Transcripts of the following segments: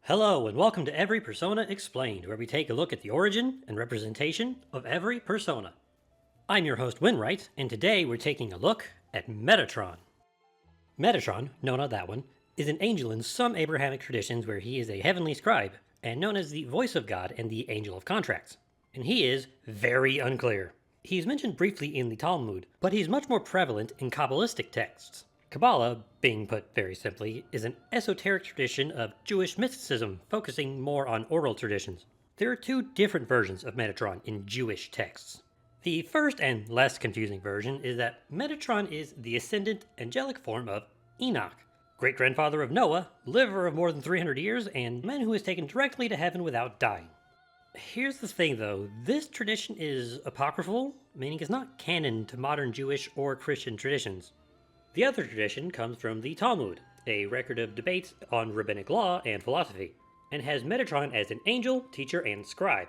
Hello, and welcome to Every Persona Explained, where we take a look at the origin and representation of every persona. I'm your host, Winwright, and today we're taking a look at Metatron. Metatron, known as that one, is an angel in some Abrahamic traditions where he is a heavenly scribe, and known as the voice of God and the angel of contracts. And he is very unclear. He's mentioned briefly in the Talmud, but he's much more prevalent in Kabbalistic texts. Kabbalah, being put very simply, is an esoteric tradition of Jewish mysticism focusing more on oral traditions. There are two different versions of Metatron in Jewish texts. The first and less confusing version is that Metatron is the ascendant angelic form of Enoch, great-grandfather of Noah, liver of more than 300 years, and man who is taken directly to heaven without dying. Here's the thing though, this tradition is apocryphal, meaning it's not canon to modern Jewish or Christian traditions. The other tradition comes from the Talmud, a record of debates on rabbinic law and philosophy, and has Metatron as an angel, teacher, and scribe.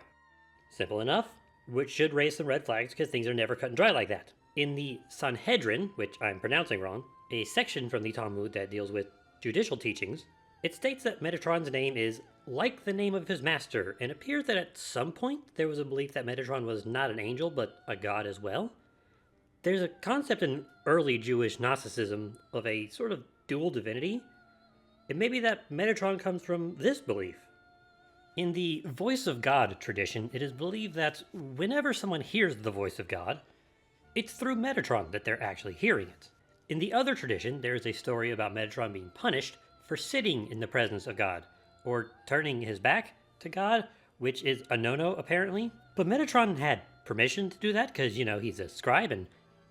Simple enough, which should raise some red flags because things are never cut and dry like that. In the Sanhedrin, which I'm pronouncing wrong, a section from the Talmud that deals with judicial teachings, it states that Metatron's name is like the name of his master, and appears that at some point there was a belief that Metatron was not an angel but a god as well. There's a concept in early Jewish Gnosticism of a sort of dual divinity. It may be that Metatron comes from this belief. In the voice of God tradition, it is believed that whenever someone hears the voice of God, it's through Metatron that they're actually hearing it. In the other tradition, there is a story about Metatron being punished for sitting in the presence of God, or turning his back to God, which is a no-no apparently. But Metatron had permission to do that because, he's a scribe and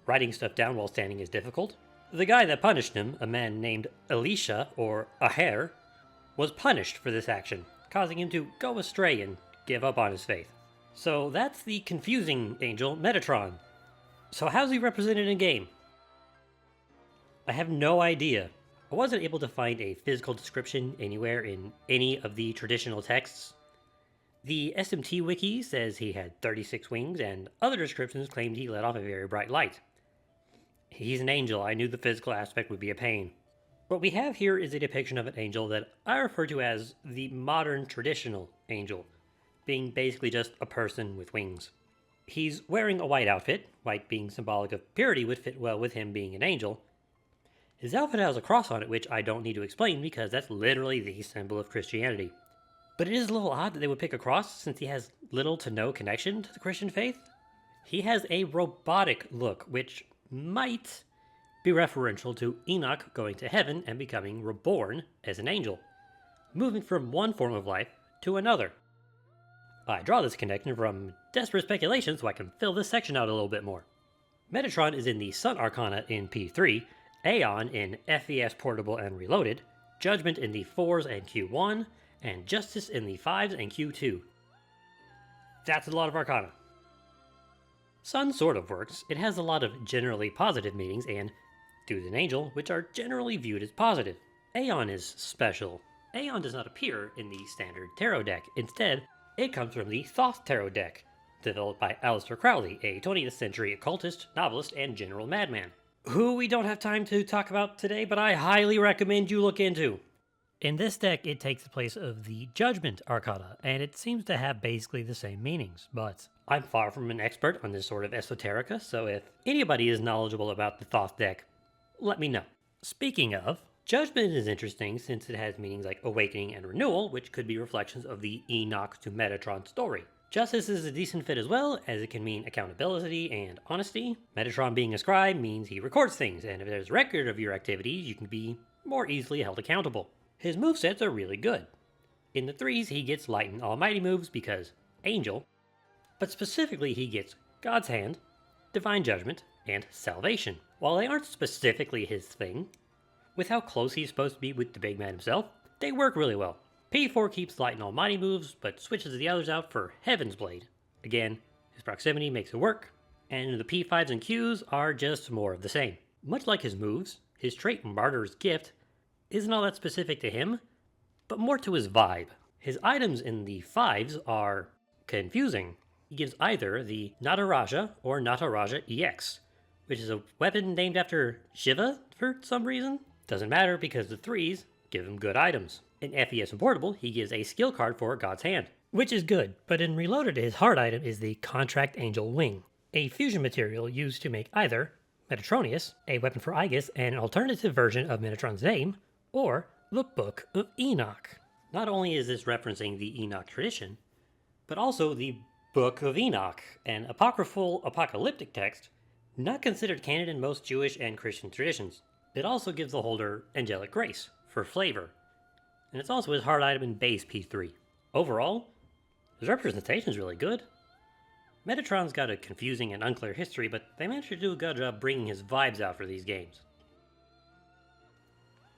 writing stuff down while standing is difficult. The guy that punished him, a man named Elisha, or Aher, was punished for this action, causing him to go astray and give up on his faith. So that's the confusing angel, Metatron. So how's he represented in game? I have no idea. I wasn't able to find a physical description anywhere in any of the traditional texts. The SMT wiki says he had 36 wings, and other descriptions claimed he let off a very bright light. He's an angel, I knew the physical aspect would be a pain. What we have here is a depiction of an angel that I refer to as the modern traditional angel, being basically just a person with wings. He's wearing a white outfit, white being symbolic of purity would fit well with him being an angel. His outfit has a cross on it, which I don't need to explain because that's literally the symbol of Christianity. But it is a little odd that they would pick a cross since he has little to no connection to the Christian faith. He has a robotic look, which might be referential to Enoch going to heaven and becoming reborn as an angel, moving from one form of life to another. I draw this connection from desperate speculation so I can fill this section out a little bit more. Metatron is in the Sun Arcana in P3, Aeon in FES Portable and Reloaded, Judgment in the 4s and Q1, and Justice in the 5s and Q2. That's a lot of Arcana. Sun sort of works. It has a lot of generally positive meanings and Dude and Angel, which are generally viewed as positive. Aeon is special. Aeon does not appear in the standard tarot deck. Instead, it comes from the Thoth tarot deck, developed by Aleister Crowley, a 20th century occultist, novelist, and general madman, who we don't have time to talk about today, but I highly recommend you look into. In this deck, it takes the place of the Judgment Arcana, and it seems to have basically the same meanings, but I'm far from an expert on this sort of esoterica, so if anybody is knowledgeable about the Thoth deck, let me know. Speaking of, Judgment is interesting since it has meanings like awakening and renewal, which could be reflections of the Enoch to Metatron story. Justice is a decent fit as well, as it can mean accountability and honesty. Metatron being a scribe means he records things, and if there's a record of your activities, you can be more easily held accountable. His movesets are really good. In the 3s, he gets light and almighty moves because Angel, but specifically he gets God's Hand, Divine Judgment, and Salvation. While they aren't specifically his thing, with how close he's supposed to be with the big man himself, they work really well. P4 keeps light and almighty moves, but switches the others out for Heaven's Blade. Again, his proximity makes it work, and the P5s and Qs are just more of the same. Much like his moves, his trait Martyr's Gift isn't all that specific to him, but more to his vibe. His items in the 5s are confusing. He gives either the Nataraja or Nataraja EX, which is a weapon named after Shiva for some reason. Doesn't matter because the 3s give him good items. In FES and Portable, he gives a skill card for God's Hand, which is good, but in Reloaded his hard item is the Contract Angel Wing, a fusion material used to make either Metatronius, a weapon for Aegis and an alternative version of Metatron's name, or the Book of Enoch. Not only is this referencing the Enoch tradition, but also the Book of Enoch, an apocryphal apocalyptic text not considered canon in most Jewish and Christian traditions. It also gives the holder angelic grace for flavor, and it's also his hard item in base P3. Overall, his representation is really good. Metatron's got a confusing and unclear history, but they managed to do a good job bringing his vibes out for these games.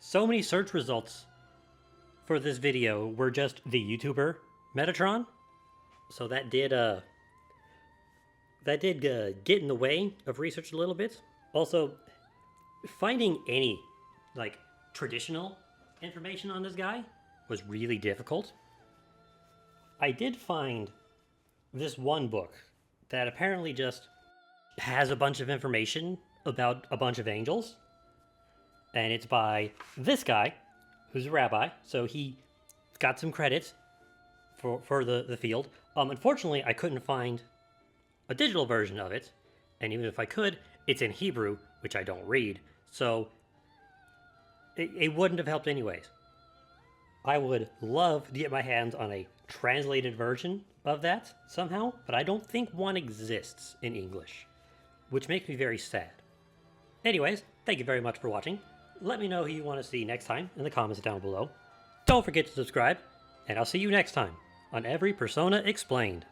So many search results for this video were just the YouTuber Metatron, so that did get in the way of research a little bit. Also, finding any traditional information on this guy was really difficult. I did find this one book that apparently just has a bunch of information about a bunch of angels, and it's by this guy who's a rabbi, so he got some credit for the field. Unfortunately, I couldn't find a digital version of it, and even if I could, it's in Hebrew, which I don't read, so it wouldn't have helped anyways. I would love to get my hands on a translated version of that somehow, but I don't think one exists in English, which makes me very sad. Anyways, thank you very much for watching. Let me know who you want to see next time in the comments down below. Don't forget to subscribe, and I'll see you next time on Every Persona Explained.